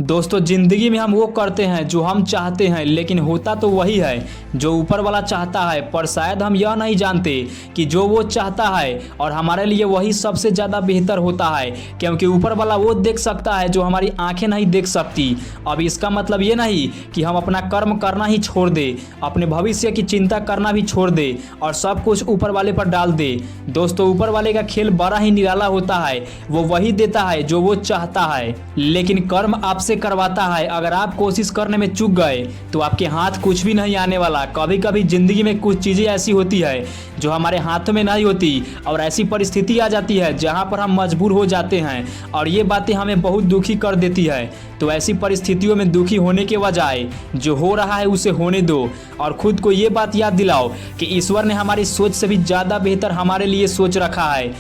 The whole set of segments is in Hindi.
दोस्तों जिंदगी में हम वो करते हैं जो हम चाहते हैं, लेकिन होता तो वही है जो ऊपर वाला चाहता है। पर शायद हम यह नहीं जानते कि जो वो चाहता है और हमारे लिए वही सबसे ज़्यादा बेहतर होता है, क्योंकि ऊपर वाला वो देख सकता है जो हमारी आंखें नहीं देख सकती। अब इसका मतलब ये नहीं कि हम अपना कर्म करना ही छोड़ दे, अपने भविष्य की चिंता करना भी छोड़ दे और सब कुछ ऊपर वाले पर डाल दे। दोस्तों ऊपर वाले का खेल बड़ा ही निराला होता है, वो वही देता है जो वो चाहता है, लेकिन कर्म आपसे करवाता है। अगर आप कोशिश करने में चूक गए तो आपके हाथ कुछ भी नहीं आने वाला। कभी कभी जिंदगी में कुछ चीजें ऐसी होती है जो हमारे हाथ में नहीं होती और ऐसी परिस्थिति आ जाती है जहां पर हम मजबूर हो जाते हैं और ये बातें हमें बहुत दुखी कर देती है। तो ऐसी परिस्थितियों में दुखी होने के बजाय जो हो रहा है उसे होने दो और खुद को ये बात याद दिलाओ कि ईश्वर ने हमारी सोच से भी ज्यादा बेहतर हमारे लिए सोच रखा है।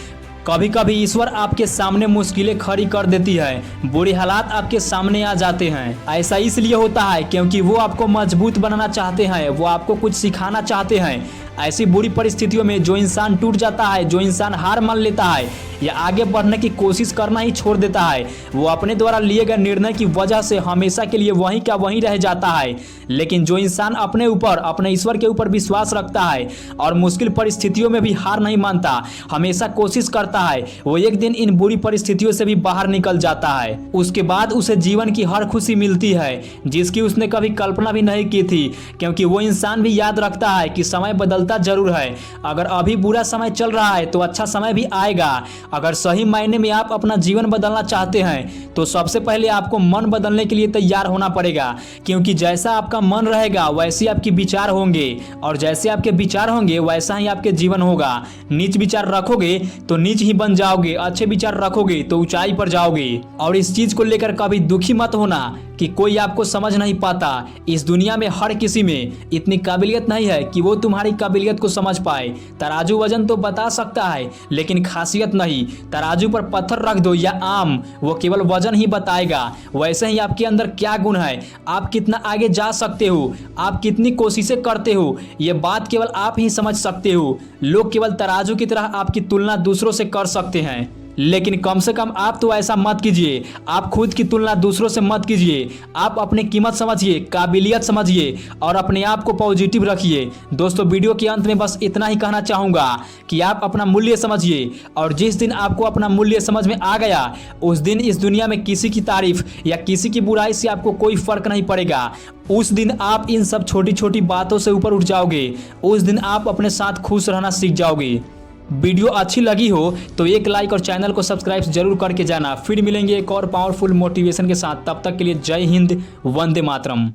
कभी कभी ईश्वर आपके सामने मुश्किलें खड़ी कर देती है, बुरे हालात आपके सामने आ जाते हैं। ऐसा इसलिए होता है क्योंकि वो आपको मजबूत बनाना चाहते हैं, वो आपको कुछ सिखाना चाहते हैं। ऐसी बुरी परिस्थितियों में जो इंसान टूट जाता है, जो इंसान हार मान लेता है या आगे बढ़ने की कोशिश करना ही छोड़ देता है, वो अपने द्वारा लिए गए निर्णय की वजह से हमेशा के लिए वहीं का वहीं रह जाता है। लेकिन जो इंसान अपने ऊपर, अपने ईश्वर के ऊपर विश्वास रखता है और मुश्किल परिस्थितियों में भी हार नहीं मानता, हमेशा कोशिश करता है, वो एक दिन इन बुरी परिस्थितियों से भी बाहर निकल जाता है। उसके बाद उसे जीवन की हर खुशी मिलती है जिसकी उसने कभी कल्पना भी नहीं की थी, क्योंकि वो इंसान भी याद रखता है कि समय बदलता जरूर है। अगर अभी बुरा समय चल रहा है तो अच्छा समय भी आएगा। अगर सही मायने में आप अपना जीवन बदलना चाहते हैं तो सबसे पहले आपको मन बदलने के लिए तैयार होना पड़ेगा, क्योंकि जैसा आपका मन रहेगा वैसे आपके विचार होंगे और जैसे आपके विचार होंगे वैसा ही आपके जीवन होगा। नीच विचार रखोगे तो नीच ही बन जाओगे, अच्छे विचार रखोगे तो ऊंचाई पर जाओगे। और इस चीज को लेकर कभी दुखी मत होना कि कोई आपको समझ नहीं पाता। इस दुनिया में हर किसी में इतनी काबिलियत नहीं है कि वो तुम्हारी काबिलियत को समझ पाए। तराजू वजन तो बता सकता है लेकिन खासियत नहीं। तराजू पर पत्थर रख दो या आम, वो केवल वजन ही बताएगा। वैसे ही आपके अंदर क्या गुण है, आप कितना आगे जा सकते हो, आप कितनी कोशिशें करते हो, ये बात केवल आप ही समझ सकते हो। लोग केवल तराजू की तरह आपकी तुलना दूसरों से कर सकते हैं, लेकिन कम से कम आप तो ऐसा मत कीजिए। आप खुद की तुलना दूसरों से मत कीजिए। आप अपनी कीमत समझिए, काबिलियत समझिए और अपने आप को पॉजिटिव रखिए। दोस्तों वीडियो के अंत में बस इतना ही कहना चाहूँगा कि आप अपना मूल्य समझिए और जिस दिन आपको अपना मूल्य समझ में आ गया उस दिन इस दुनिया में किसी की तारीफ या किसी की बुराई से आपको कोई फर्क नहीं पड़ेगा। उस दिन आप इन सब छोटी छोटी बातों से ऊपर उठ जाओगे। उस दिन आप अपने साथ खुश रहना सीख जाओगे। वीडियो अच्छी लगी हो तो एक लाइक और चैनल को सब्सक्राइब जरूर करके जाना। फिर मिलेंगे एक और पावरफुल मोटिवेशन के साथ, तब तक के लिए जय हिंद, वंदे मातरम।